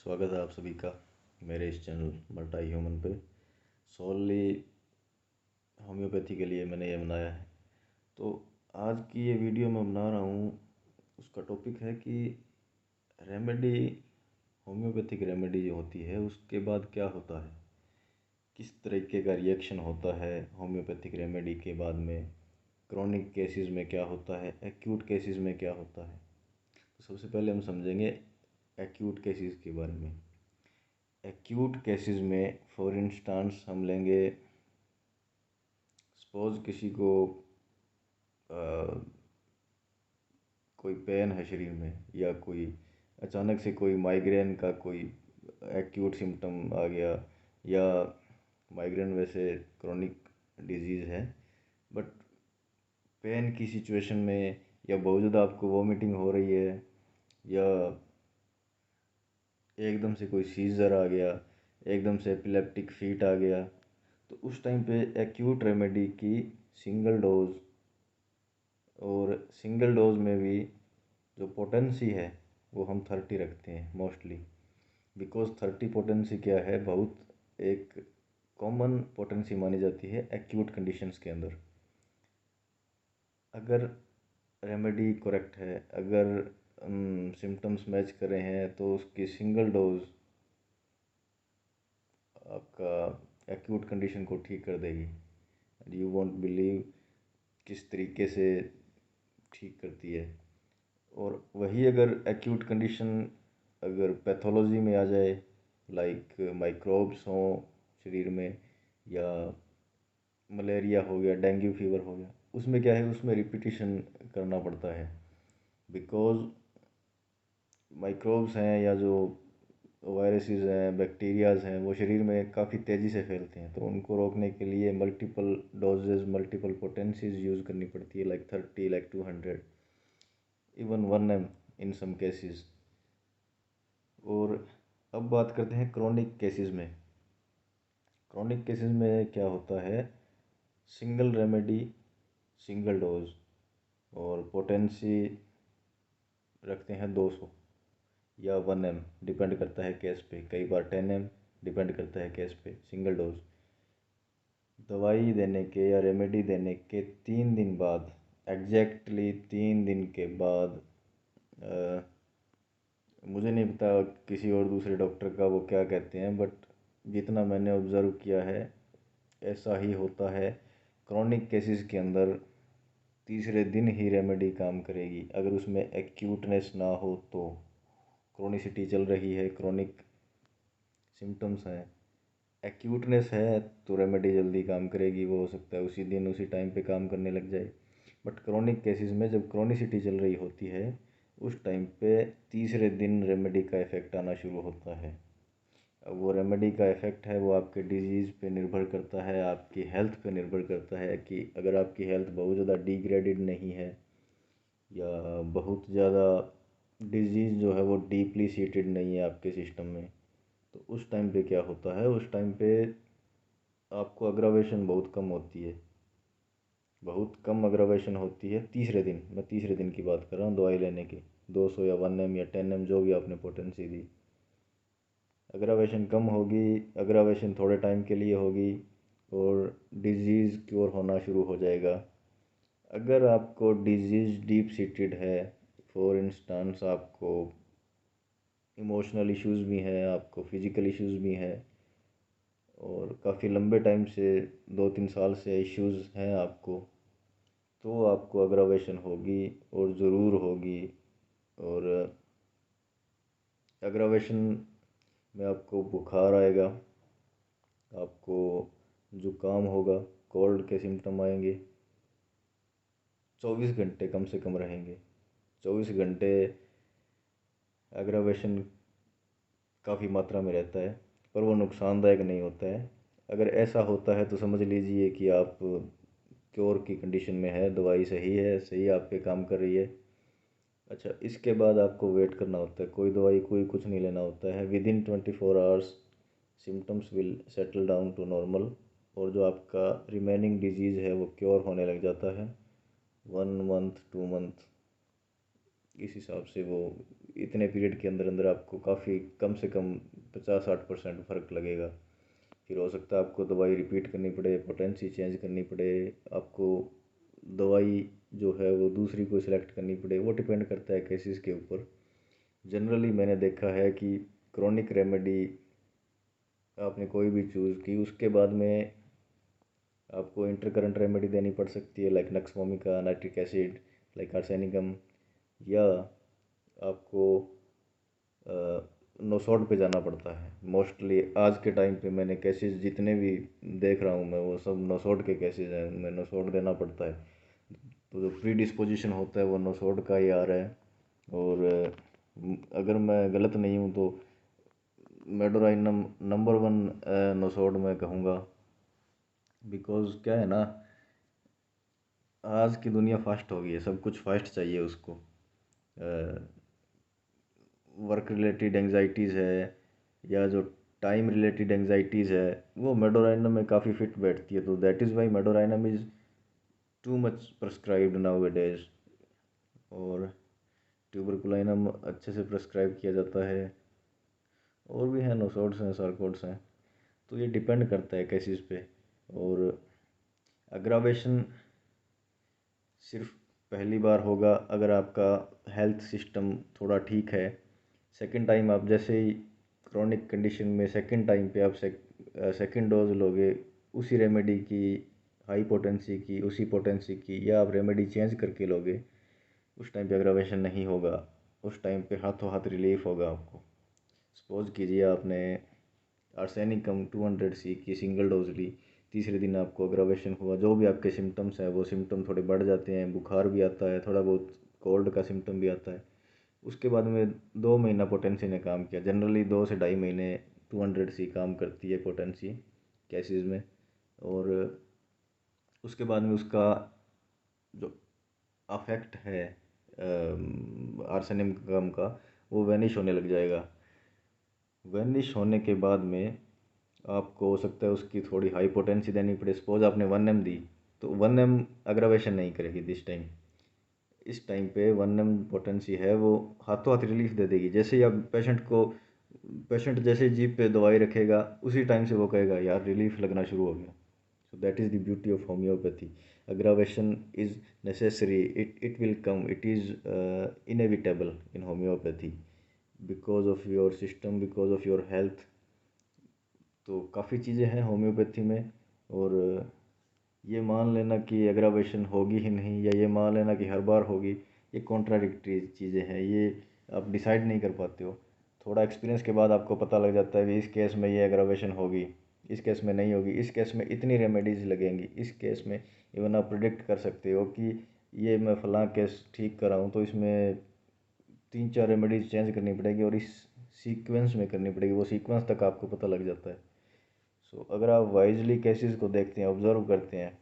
स्वागत है आप सभी का मेरे इस चैनल मल्टी ह्यूमन पे। सोनली होम्योपैथी के लिए मैंने ये बनाया है। तो आज की ये वीडियो मैं बना रहा हूँ, उसका टॉपिक है कि रेमेडी, होम्योपैथिक रेमेडी जो होती है उसके बाद क्या होता है, किस तरीके का रिएक्शन होता है होम्योपैथिक रेमेडी के बाद में, क्रोनिक केसेस में क्या होता है, एक्यूट केसेस में क्या होता है। तो सबसे पहले हम समझेंगे एक्यूट केसेस के बारे में। एक्यूट केसेस में फॉर इंस्टांस हम लेंगे, सपोज किसी को कोई पेन है शरीर में, या कोई अचानक से कोई माइग्रेन का कोई एक्यूट सिम्टम आ गया, या माइग्रेन वैसे क्रोनिक डिजीज़ है, बट पेन की सिचुएशन में, या बहुत ज़्यादा आपको वॉमिटिंग हो रही है, या एकदम से कोई सीजर आ गया, एकदम से एपिलेप्टिक फीट आ गया, तो उस टाइम पे एक्यूट रेमेडी की सिंगल डोज, और सिंगल डोज में भी जो पोटेंसी है वो हम 30 रखते हैं मोस्टली, बिकॉज 30 पोटेंसी क्या है, बहुत एक कॉमन पोटेंसी मानी जाती है एक्यूट कंडीशंस के अंदर। अगर रेमेडी करेक्ट है, अगर सिम्टम्स मैच कर रहे हैं, तो उसकी सिंगल डोज आपका एक्यूट कंडीशन को ठीक कर देगी। यू वॉन्ट बिलीव किस तरीके से ठीक करती है। और वही अगर एक्यूट कंडीशन अगर पैथोलॉजी में आ जाए, लाइक माइक्रोब्स हों शरीर में, या मलेरिया हो गया, डेंगू फीवर हो गया, उसमें क्या है, उसमें रिपीटिशन करना पड़ता है, बिकॉज माइक्रोब्स हैं या जो वायरसेस हैं, बैक्टीरियाज हैं, वो शरीर में काफ़ी तेज़ी से फैलते हैं। तो उनको रोकने के लिए multiple doses, multiple potencies use करनी पड़ती है, like 30, like 200, even 1 m in some cases. और अब बात करते हैं क्रोनिक केसेस में। क्रोनिक केसेस में क्या होता है, सिंगल रेमेडी, सिंगल डोज, और पोटेंसी रखते हैं 200 या 1 m, डिपेंड करता है केस पे, कई बार 10 m, डिपेंड करता है केस पे। सिंगल डोज दवाई देने के या रेमेडी देने के 3 दिन बाद, एग्जैक्टली 3 दिन के बाद, मुझे नहीं पता किसी और दूसरे डॉक्टर का वो क्या कहते हैं, बट जितना मैंने ऑब्ज़र्व किया है ऐसा ही होता है। क्रोनिक केसेस के अंदर तीसरे दिन ही रेमेडी काम करेगी, अगर उसमें एक्यूटनेस ना हो तो। क्रोनिसिटी चल रही है, क्रोनिक सिम्टम्स हैं, एक्यूटनेस है, तो रेमेडी जल्दी काम करेगी, वो हो सकता है उसी दिन उसी टाइम पे काम करने लग जाए। बट क्रोनिक केसेस में जब क्रोनिसिटी चल रही होती है, उस टाइम पे तीसरे दिन रेमेडी का इफ़ेक्ट आना शुरू होता है। अब वो रेमेडी का इफ़ेक्ट है, वो आपके डिजीज़ पे निर्भर करता है, आपकी हेल्थ पे निर्भर करता है, कि अगर आपकी हेल्थ बहुत ज़्यादा डिग्रेडेड नहीं है, या बहुत ज़्यादा डिजीज़ जो है वो डीपली सीटेड नहीं है आपके सिस्टम में, तो उस टाइम पे क्या होता है, उस टाइम पे आपको अग्रावेशन बहुत कम होती है, बहुत कम अग्रावेशन होती है तीसरे दिन। मैं तीसरे दिन की बात कर रहा हूँ दवाई लेने की, 200 या 1 m या 10 m, जो भी आपने पोटेंसी दी, अग्रावेशन कम होगी, अग्रावेशन थोड़े टाइम के लिए होगी, और डिजीज़ क्योर होना शुरू हो जाएगा। अगर आपको डिजीज़ डीप सीटेड है, फॉर इंस्टेंस आपको इमोशनल इश्यूज़ भी हैं, आपको फिज़िकल इश्यूज़ भी हैं, और काफ़ी लंबे टाइम से 2-3 साल से इश्यूज़ हैं आपको, तो आपको अग्रावेशन होगी, और ज़रूर होगी। और अग्रावेशन में आपको बुखार आएगा, आपको जुकाम होगा, कोल्ड के सिम्टम आएंगे, 24 घंटे कम से कम रहेंगे। 24 घंटे अग्रावेशन काफ़ी मात्रा में रहता है, पर वो नुकसानदायक नहीं होता है। अगर ऐसा होता है तो समझ लीजिए कि आप क्योर की कंडीशन में है, दवाई सही है, सही आप पे काम कर रही है। अच्छा, इसके बाद आपको वेट करना होता है, कोई दवाई कोई कुछ नहीं लेना होता है। Within 24 hours symptoms will settle down to normal, और जो आपका रिमेनिंग डिजीज़ है वो क्योर होने लग जाता है। 1 मंथ, 2 मंथ, इस हिसाब से वो इतने पीरियड के अंदर अंदर आपको काफ़ी कम से कम 50-60% फ़र्क लगेगा। फिर हो सकता है आपको दवाई रिपीट करनी पड़े, पोटेंसी चेंज करनी पड़े, आपको दवाई जो है वो दूसरी कोई सिलेक्ट करनी पड़े, वो डिपेंड करता है केसेस के ऊपर। जनरली मैंने देखा है कि क्रोनिक रेमेडी आपने कोई भी चूज़ की, उसके बाद में आपको इंटरकरेंट रेमेडी देनी पड़ सकती है, like nux vomica, nitric acid, like arsenicum, या आपको नोसॉड पे जाना पड़ता है। मोस्टली आज के टाइम पे मैंने केसेस जितने भी देख रहा हूँ मैं, वो सब नोसॉड के केसेस हैं, उनमें नोसॉड देना पड़ता है। तो जो प्री डिस्पोजिशन होता है वो नोसॉड का ही आ रहा है। और अगर मैं गलत नहीं हूँ तो मेडोराइनम नंबर वन नोसॉड मैं कहूँगा। बिकॉज क्या है ना, आज की दुनिया फास्ट हो गई है, सब कुछ फास्ट चाहिए उसको। वर्क रिलेटेड एंग्जाइटीज़ है या जो टाइम रिलेटेड एंग्जाइटीज़ है, वो मेडोराइनम में काफ़ी फिट बैठती है। तो that is why Medorrhinum is too much prescribed now days. और ट्यूबरकुलाइनम अच्छे से प्रेस्क्राइब किया जाता है। और भी हैं, नोसोड्स हैं, सार्कोड्स हैं। तो ये डिपेंड करता है केसेस पे। और अग्रावेशन सिर्फ पहली बार होगा अगर आपका हेल्थ सिस्टम थोड़ा ठीक है। सेकंड टाइम आप जैसे ही क्रोनिक कंडीशन में सेकंड टाइम पे आप सेकंड डोज लोगे उसी रेमेडी की, हाई पोटेंसी की, उसी पोटेंसी की, या आप रेमेडी चेंज करके लोगे, उस टाइम पे अग्रावेशन नहीं होगा। उस टाइम पे हाथों हाथ रिलीफ होगा आपको। सपोज कीजिए आपने आर्सेनिकम 200 की सिंगल डोज ली, तीसरे दिन आपको अग्रावेशन हुआ, जो भी आपके सिम्टम्स हैं वो सिम्टम थोड़े बढ़ जाते हैं, बुखार भी आता है, थोड़ा बहुत कोल्ड का सिम्टम भी आता है। उसके बाद में 2 महीना पोटेंसी ने काम किया, जनरली 2 से ढाई महीने 200 काम करती है पोटेंसी केसेस में। और उसके बाद में उसका जो अफेक्ट है आर्सेनिकम का, वो वैनिश होने लग जाएगा। वैनिश होने के बाद में आपको हो सकता है उसकी थोड़ी हाई पोटेंसी देनी पड़े। सपोज आपने 1 ml दी, तो 1 ml अग्रावेशन नहीं करेगी दिस टाइम। इस टाइम पे 1 ml पोटेंसी है वो हाथों हाथ रिलीफ दे देगी। जैसे ही आप पेशेंट जैसे ही जीप पे दवाई रखेगा, उसी टाइम से वो कहेगा यार रिलीफ लगना शुरू हो गया। So that is the beauty of homeopathy. Aggravation is necessary. It will come. It is inevitable in homeopathy because of your system, because of your health. तो काफ़ी चीज़ें हैं होम्योपैथी में। और ये मान लेना कि एग्रावेशन होगी ही नहीं, या ये मान लेना कि हर बार होगी, ये कॉन्ट्राडिक्टरी चीज़ें हैं। ये आप डिसाइड नहीं कर पाते हो। थोड़ा एक्सपीरियंस के बाद आपको पता लग जाता है कि इस केस में ये एग्रावेशन होगी, इस केस में नहीं होगी, इस केस में इतनी रेमेडीज़ लगेंगी, इस केस में इवन आप प्रिडिक्ट कर सकते हो कि ये मैं फ़लाँ केस ठीक कर रहा हूँ तो इसमें 3-4 रेमेडीज़ चेंज करनी पड़ेगी और इस सीक्वेंस में करनी पड़ेगी। वो सीक्वेंस तक आपको पता लग जाता है। सो अगर आप वाइजली केसेस को देखते हैं, ऑब्जर्व करते हैं,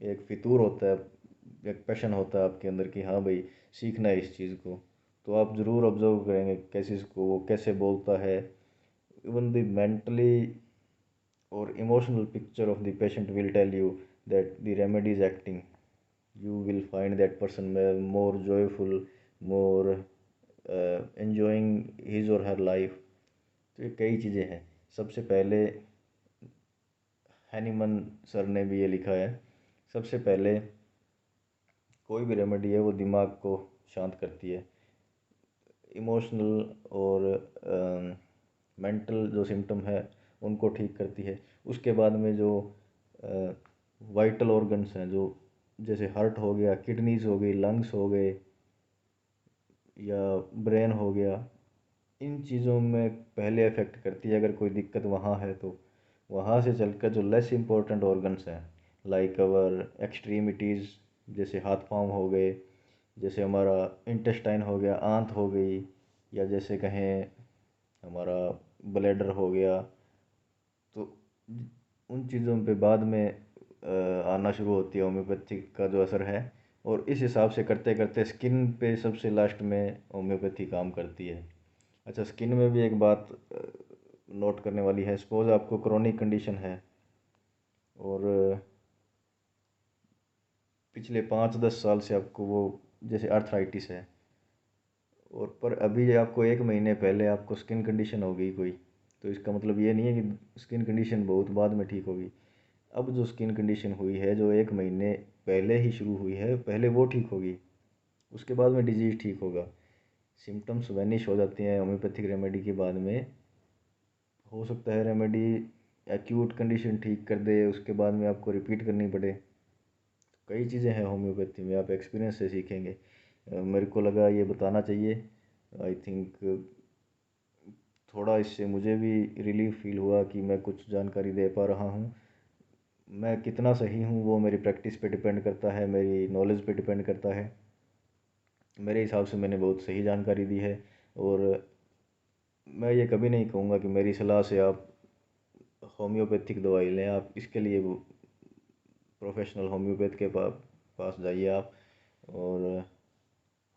एक फितूर होता है, एक पैशन होता है आपके अंदर कि हाँ भाई सीखना है इस चीज़ को, तो आप ज़रूर ऑब्जर्व करेंगे केसेस को, वो कैसे बोलता है। इवन द मेंटली और emotional picture of the patient will tell you that the remedy is acting. you will find that person more joyful, more enjoying his or her life। तो ये कई चीज़ें हैं। सबसे पहले हैनीमन सर ने भी ये लिखा है, सबसे पहले कोई भी रेमेडी है वो दिमाग को शांत करती है, इमोशनल और मेंटल जो सिम्टम है उनको ठीक करती है। उसके बाद में जो वाइटल ऑर्गन्स हैं, जो जैसे हार्ट हो गया, किडनीज हो गई, लंग्स हो गए, या ब्रेन हो गया, इन चीज़ों में पहले अफेक्ट करती है। अगर कोई दिक्कत वहाँ है तो वहाँ से चलकर जो लेस इम्पोर्टेंट ऑर्गन्स हैं, लाइक अवर एक्सट्रीमिटीज़, जैसे हाथ पाँव हो गए, जैसे हमारा इंटेस्टाइन हो गया, आंत हो गई, या जैसे कहें हमारा ब्लैडर हो गया, तो उन चीज़ों पे बाद में आना शुरू होती है होम्योपैथिक का जो असर है। और इस हिसाब से करते करते स्किन पे सबसे लास्ट में होम्योपैथी काम करती है। अच्छा, स्किन में भी एक बात नोट करने वाली है। सपोज़ आपको क्रोनिक कंडीशन है और पिछले 5-10 साल से आपको वो, जैसे आर्थराइटिस है, और पर अभी आपको 1 महीने पहले आपको स्किन कंडीशन हो गई कोई, तो इसका मतलब ये नहीं है कि स्किन कंडीशन बहुत बाद में ठीक होगी। अब जो स्किन कंडीशन हुई है, जो 1 महीने पहले ही शुरू हुई है, पहले वो ठीक होगी, उसके बाद में डिजीज़ ठीक होगा। सिम्टम्स वैनिश हो जाते हैं होम्योपैथिक रेमेडी के बाद में। हो सकता है रेमेडी एक्यूट कंडीशन ठीक कर दे, उसके बाद में आपको रिपीट करनी पड़े। कई चीज़ें हैं होम्योपैथी में, आप एक्सपीरियंस से सीखेंगे। मेरे को लगा ये बताना चाहिए। आई थिंक थोड़ा इससे मुझे भी रिलीफ फील हुआ कि मैं कुछ जानकारी दे पा रहा हूँ। मैं कितना सही हूँ वो मेरी प्रैक्टिस पे डिपेंड करता है, मेरी नॉलेज पे डिपेंड करता है। मेरे हिसाब से मैंने बहुत सही जानकारी दी है, और मैं ये कभी नहीं कहूँगा कि मेरी सलाह से आप होम्योपैथिक दवाई लें। आप इसके लिए प्रोफेशनल होम्योपैथ के पास जाइए आप। और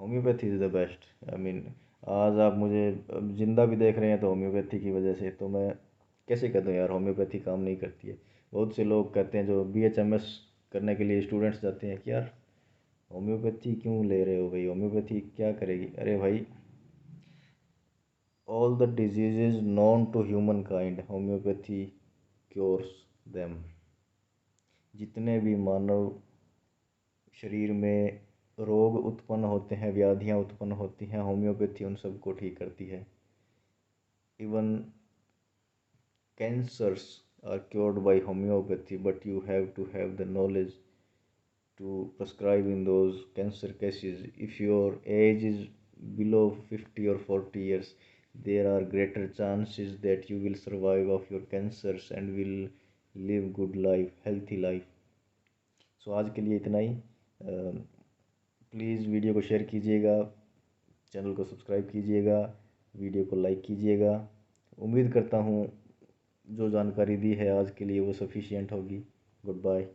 homeopathy is the best. I mean, आज आप मुझे अब जिंदा भी देख रहे हैं तो होम्योपैथी की वजह से। तो मैं कैसे कहता हूँ यार, होम्योपैथी काम नहीं करती है। बहुत से लोग कहते हैं जो BHMS करने के लिए स्टूडेंट्स जाते हैं कि यार होम्योपैथी क्यों ले रहे हो भाई, होम्योपैथी क्या करेगी। अरे भाई, all the diseases known to humankind homeopathy cures them. जितने भी मानव शरीर में रोग उत्पन्न होते हैं, व्याधियाँ उत्पन्न होती हैं, होम्योपैथी उन सबको ठीक करती है। Even cancers are cured by homeopathy, but you have to have the knowledge to prescribe in those cancer cases. If your age is below 50 or 40 years, there are greater chances that you will survive of your cancers and will live good life, healthy life. सो आज के लिए इतना ही। Please video को share कीजिएगा, channel को subscribe कीजिएगा, video को like कीजिएगा। उम्मीद करता हूँ जो जानकारी दी है आज के लिए वो सफिशिएंट होगी। Good bye.